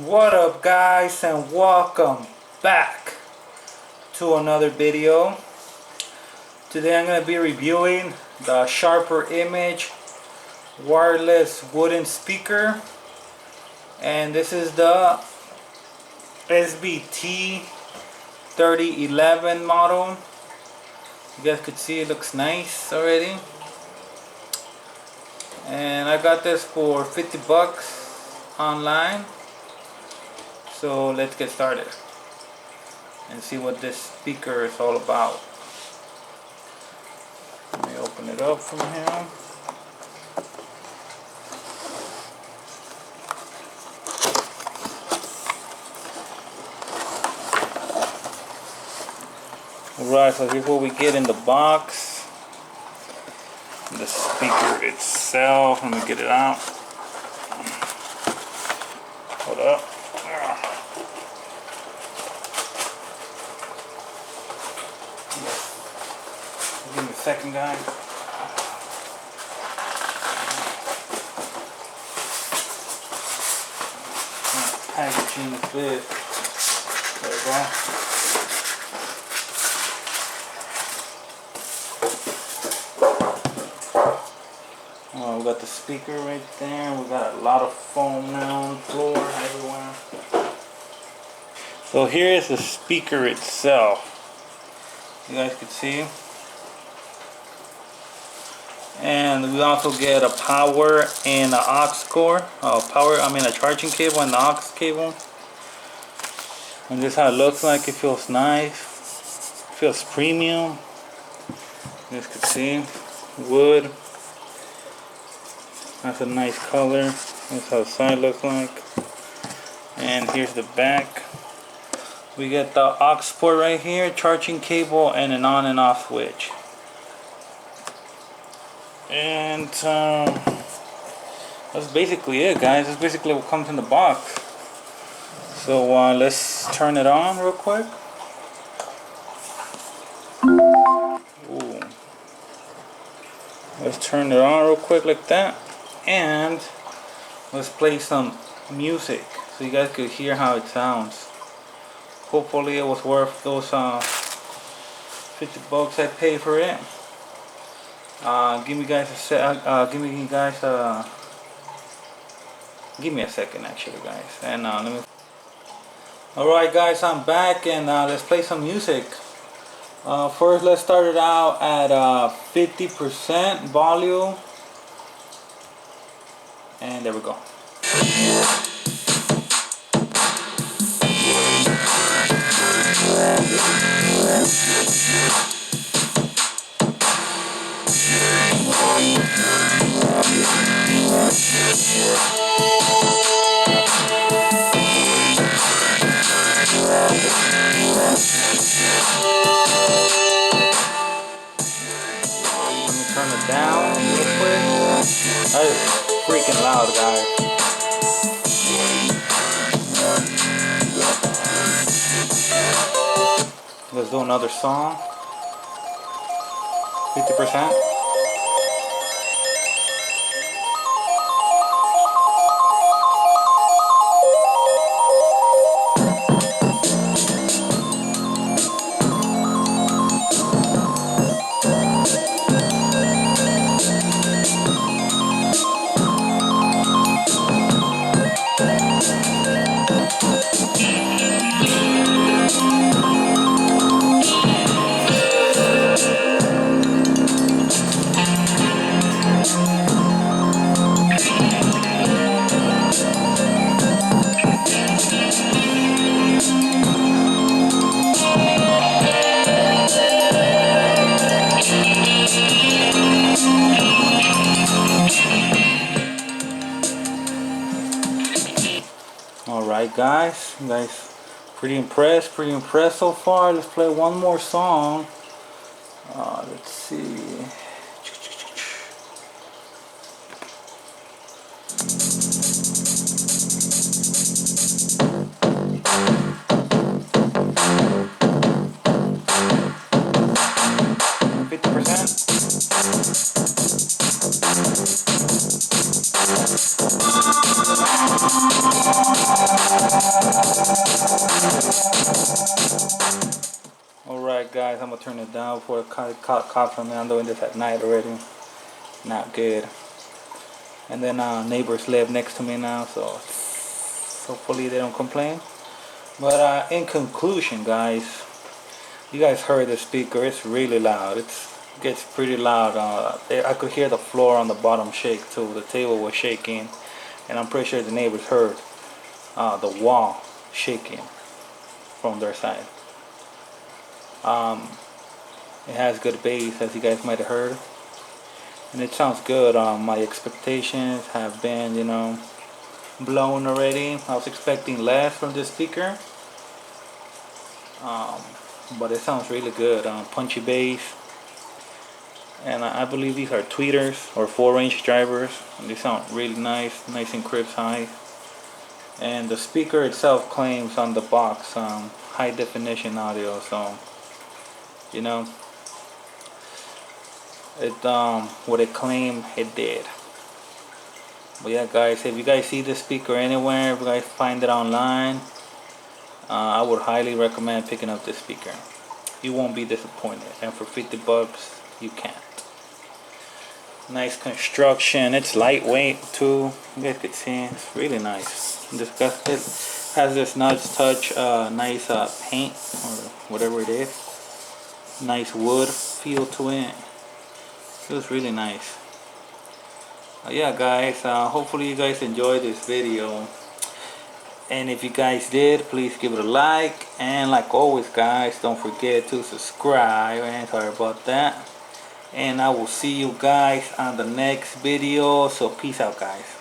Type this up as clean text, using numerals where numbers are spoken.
What up, guys, and welcome back to another video. Today I'm going to be reviewing the Sharper Image wireless wooden speaker, and this is the SBT3011 model. You guys could see it looks nice already, and I got this for 50 bucks online. So let's get started and see what this speaker is all about. Let me open it up from here. Alright, so here's what we get in the box. The speaker itself. Let me get it out. Hold up. Give me a second, guys. Packaging is good. There we go. We got the speaker right there. We got a lot of foam now on the floor everywhere. So here is the speaker itself. You guys can see. And we also get a power and an aux cord. A charging cable and the aux cable. And this is how it looks like. It feels nice. It feels premium. You guys can see. Wood. That's a nice color. That's how the side looks like. And here's the back. We get the aux port right here, charging cable, and an on and off switch. And that's basically it, guys. That's basically what comes in the box. So let's turn it on real quick. Ooh. Let's turn it on real quick like that. And let's play some music so you guys could hear how it sounds. Hopefully it was worth those 50 bucks I paid for it. Give me a second actually, guys. And let me. Alright, guys, I'm back, and let's play some music. First, let's start it out at 50% volume. And there we go. Let me turn it down real quick. That is freaking loud, guys. Let's do another song. 50%. Alright, guys, pretty impressed so far. Let's play one more song. Let's see. guys, I'm gonna turn it down before it caught cops on me. I'm doing this at night already. Not good. And then neighbors live next to me now, so hopefully they don't complain. But in conclusion, guys, you guys heard the speaker. It's really loud. It gets pretty loud. I could hear the floor on the bottom shake too. The table was shaking, and I'm pretty sure the neighbors heard the wall shaking from their side. It has good bass, as you guys might have heard, and it sounds good. My expectations have been, blown already. I was expecting less from this speaker, but it sounds really good. Punchy bass, and I believe these are tweeters or 4-inch drivers, and they sound really nice and crisp high. And the speaker itself claims on the box high definition audio, so it what it claimed, it did. But yeah, guys, if you guys see this speaker anywhere, if you guys find it online, I would highly recommend picking up this speaker. You won't be disappointed, and for 50 bucks you can't. Nice construction. It's lightweight too. You guys could see it's really nice. It has this nice touch, nice paint or whatever it is. Nice wood feel to it. It was really nice. Yeah, guys, hopefully you guys enjoyed this video, and if you guys did, please give it a like, and like always, guys, don't forget to subscribe. And sorry about that, and I will see you guys on the next video. So peace out, guys.